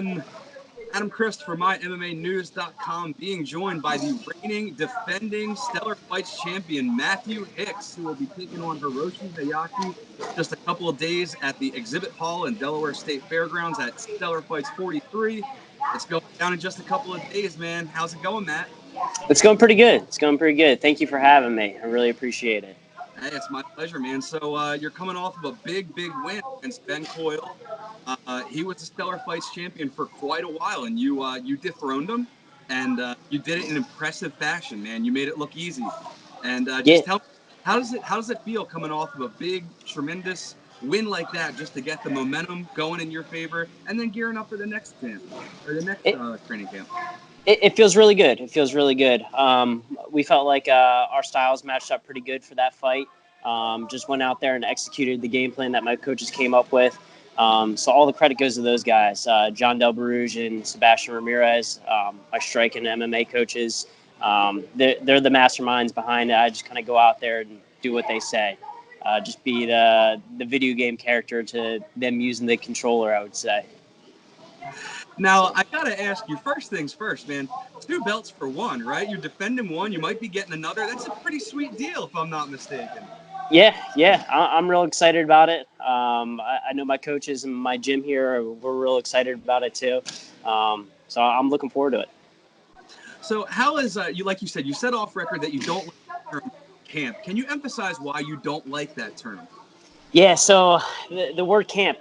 everyone. Adam Christ for MyMMAnews.com, being joined by the reigning, defending Stellar Fights champion, Matthew Hicks, who will be taking on Hiroshi Hayashi just a couple of days at the Exhibit Hall in Delaware State Fairgrounds at Stellar Fights 43. It's going down in just a couple of days, man. How's it going, Matt? It's going pretty good. It's going pretty good. Thank you for having me. I really appreciate it. Hey, it's my pleasure, man. So you're coming off of a big win against Ben Coyle. He was the Stellar Fights champion for quite a while, and you dethroned him, and you did it in impressive fashion, man. You made it look easy. And just tell me, how does it feel coming off of a big, tremendous win like that, just to get the momentum going in your favor, and then gearing up for the next camp or the next training camp? It feels really good. It feels really good. We felt like our styles matched up pretty good for that fight. Just went out there and executed the game plan that my coaches came up with. So all the credit goes to those guys, John Del Barouge and Sebastian Ramirez, my strike and MMA coaches. They're the masterminds behind it. I just kind of go out there and do what they say. Just be the video game character to them using the controller, I would say. Now, I got to ask you, first things first, man, 2 belts for one, right? You're defending one. You might be getting another. That's a pretty sweet deal, if I'm not mistaken. Yeah. I'm real excited about it. I know my coaches and my gym here, we're real excited about it too. So I'm looking forward to it. So how is, like you said off record that you don't like the term camp. Can you emphasize why you don't like that term? Yeah, so the word camp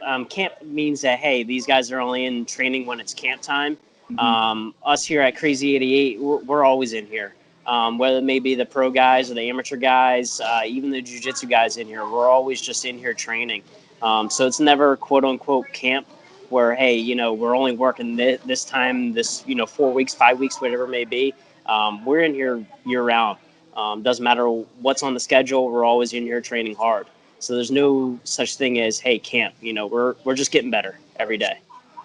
means that, hey, these guys are only in training when it's camp time. Mm-hmm. Us here at Crazy 88, we're always in here. Whether it may be the pro guys or the amateur guys, even the jiu-jitsu guys in here, we're always just in here training. So it's never quote-unquote camp where, hey, we're only working this time, 4 weeks, 5 weeks, whatever it may be. We're in here year-round. Doesn't matter what's on the schedule, we're always in here training hard. So there's no such thing as, hey, camp. We're just getting better every day.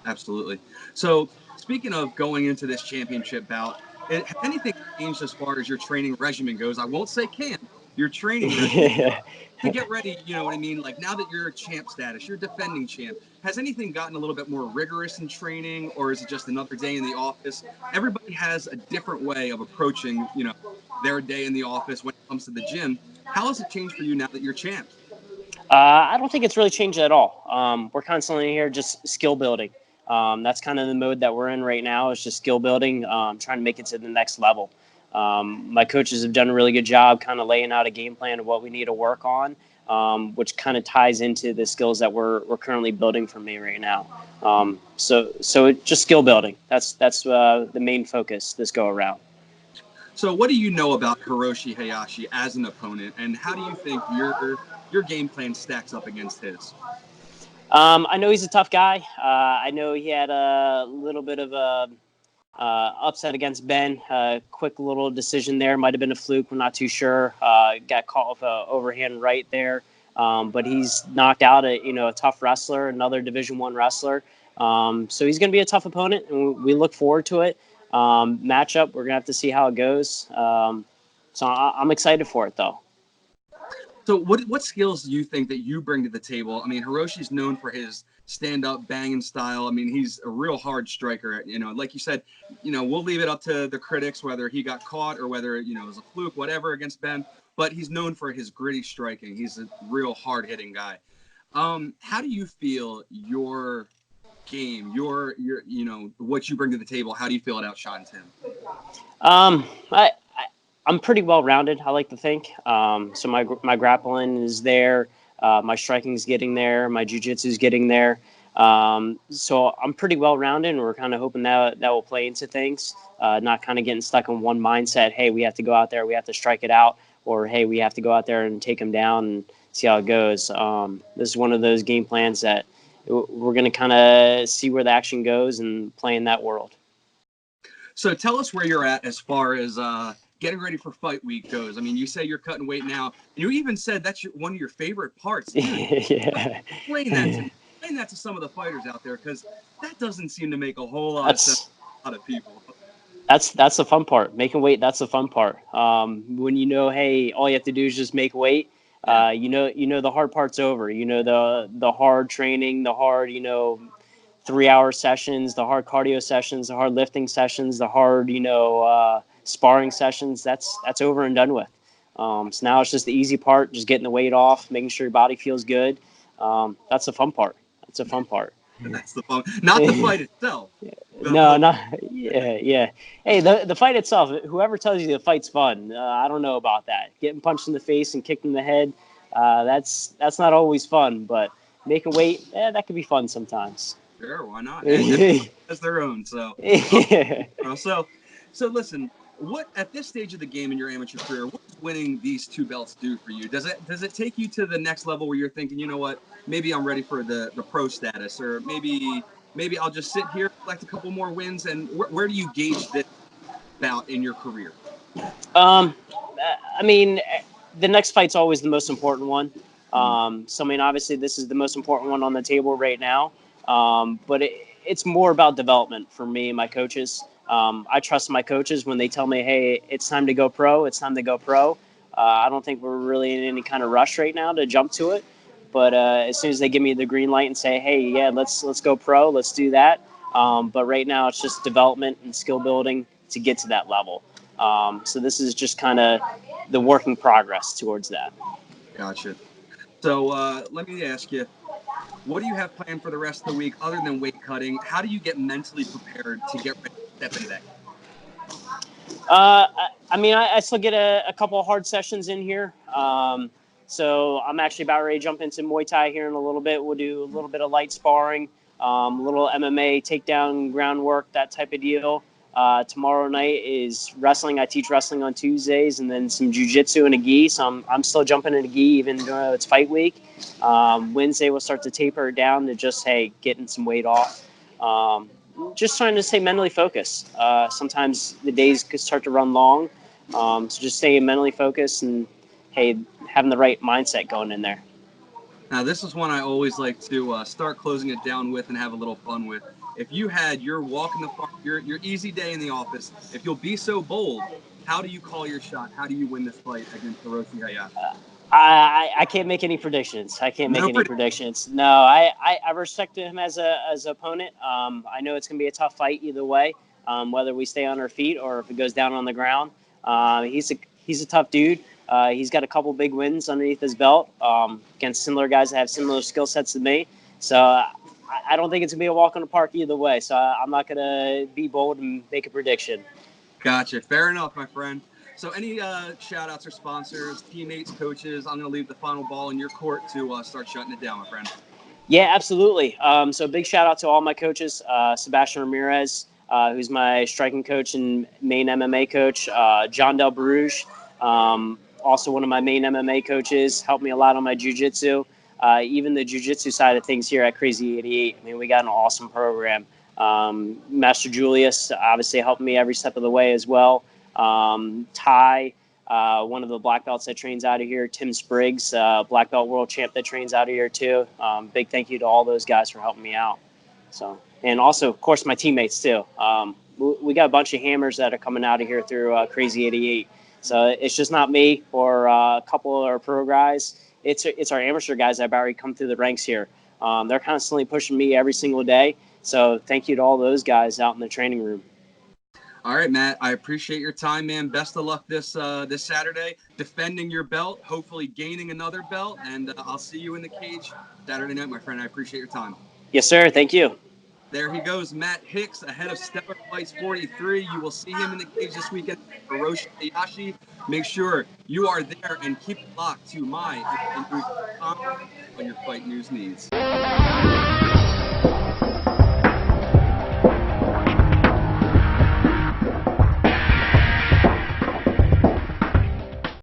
Absolutely. So speaking of going into this championship bout, has anything changed as far as your training regimen goes? I won't say camp, your training regimen. To get ready, you know what I mean? Like, now that you're champ status, you're defending champ, has anything gotten a little bit more rigorous in training, or is it just another day in the office? Everybody has a different way of approaching, their day in the office when it comes to the gym. How has it changed for you now that you're champ? I don't think it's really changed at all. We're constantly here just skill building. That's kind of the mode that we're in right now, is just skill building, trying to make it to the next level. My coaches have done a really good job kind of laying out a game plan of what we need to work on, which kind of ties into the skills that we're currently building for me right now. So it's just skill building. That's the main focus this go around. So what do you know about Hiroshi Hayashi as an opponent, and how do you think your game plan stacks up against his? I know he's a tough guy. I know he had a little bit of a upset against Ben. Quick little decision there. Might have been a fluke. We're not too sure. Got caught with an overhand right there. But he's knocked out a tough wrestler, another Division I wrestler. So he's going to be a tough opponent, and we look forward to it. Matchup, we're going to have to see how it goes. So I'm excited for it, though. So what skills do you think that you bring to the table? I mean, Hiroshi's known for his stand-up banging style. I mean, he's a real hard striker. Like you said, we'll leave it up to the critics whether he got caught or whether, it was a fluke, whatever, against Ben. But he's known for his gritty striking. He's a real hard-hitting guy. How do you feel your game, your what you bring to the table, how do you feel it outshines him? I'm pretty well-rounded, I like to think. So my grappling is there. My striking is getting there. My jiu-jitsu is getting there. So I'm pretty well-rounded, and we're kind of hoping that will play into things, not kind of getting stuck in one mindset. Hey, we have to go out there, we have to strike it out, or hey, we have to go out there and take them down and see how it goes. This is one of those game plans that we're going to kind of see where the action goes and play in that world. So tell us where you're at as far as getting ready for fight week goes. I mean, you say you're cutting weight now. You even said that's one of your favorite parts. Dude. Yeah. Explain that to me. Explain that to some of the fighters out there, because that doesn't seem to make a whole lot of sense to a lot of people. That's the fun part. Making weight, that's the fun part. When hey, all you have to do is just make weight. The hard part's over. The hard training, the hard 3-hour sessions, the hard cardio sessions, the hard lifting sessions, the hard, sparring sessions. That's over and done with. So now it's just the easy part, just getting the weight off, making sure your body feels good. That's the fun part. That's the fun part. That's the fun, not the fight itself. No, not yeah. Hey, the fight itself. Whoever tells you the fight's fun, I don't know about that. Getting punched in the face and kicked in the head, that's not always fun. But making weight, that could be fun sometimes. Sure, why not? Hey, that's their own. So, so listen. What at this stage of the game in your amateur career, what does winning these 2 belts do for you? Does it take you to the next level where you're thinking, you know what, maybe I'm ready for the pro status, or maybe I'll just sit here, collect a couple more wins, and where do you gauge this bout in your career? I mean, the next fight's always the most important one. So I mean, obviously this is the most important one on the table right now. But it's more about development for me and my coaches. I trust my coaches when they tell me, hey, it's time to go pro. It's time to go pro. I don't think we're really in any kind of rush right now to jump to it. But as soon as they give me the green light and say, hey, yeah, let's go pro, let's do that. But right now it's just development and skill building to get to that level. So this is just kind of the working progress towards that. Gotcha. So let me ask you, what do you have planned for the rest of the week other than weight cutting? How do you get mentally prepared to get ready to step into that? I mean, I still get a couple of hard sessions in here. So I'm actually about ready to jump into Muay Thai here in a little bit. We'll do a little bit of light sparring, a little MMA, takedown, groundwork, that type of deal. Tomorrow night is wrestling. I teach wrestling on Tuesdays, and then some jiu-jitsu and a gi. So I'm still jumping into gi even though it's fight week. Wednesday we'll start to taper it down to just, hey, getting some weight off. Just trying to stay mentally focused. Sometimes the days could start to run long. So just staying mentally focused and, hey, having the right mindset going in there. Now, this is one I always like to start closing it down with and have a little fun with. If you had your walk in the park, your easy day in the office, if you'll be so bold, how do you call your shot? How do you win this fight against Hiroshi Hayashi? I can't make any predictions. predictions. No, I respect him as an opponent. I know it's going to be a tough fight either way, whether we stay on our feet or if it goes down on the ground. He's a tough dude. He's got a couple big wins underneath his belt against similar guys that have similar skill sets to me. So I don't think it's going to be a walk in the park either way. So I'm not going to be bold and make a prediction. Gotcha. Fair enough, my friend. So any shout outs or sponsors, teammates, coaches, I'm going to leave the final ball in your court to start shutting it down, my friend. Yeah, absolutely. So big shout out to all my coaches, Sebastian Ramirez, who's my striking coach and main MMA coach, John Del Bruges, also one of my main MMA coaches, helped me a lot on my jiu-jitsu. Even the jiu-jitsu side of things here at Crazy 88, I mean, we got an awesome program. Master Julius obviously helped me every step of the way as well. Ty, one of the black belts that trains out of here, Tim Spriggs, black belt world champ that trains out of here too. Big thank you to all those guys for helping me out. So, and also, of course, my teammates too. We got a bunch of hammers that are coming out of here through Crazy 88. So it's just not me or a couple of our pro guys. It's our amateur guys that have already come through the ranks here. They're constantly pushing me every single day. So thank you to all those guys out in the training room. All right, Matt, I appreciate your time, man. Best of luck this Saturday, defending your belt, hopefully gaining another belt, and I'll see you in the cage Saturday night, my friend. I appreciate your time. Yes, sir. Thank you. There he goes, Matt Hicks, ahead of Stellar Fights 43. You will see him in the cage this weekend for Hiroshi Hayashi. Make sure you are there and keep it locked to my on your fight news needs.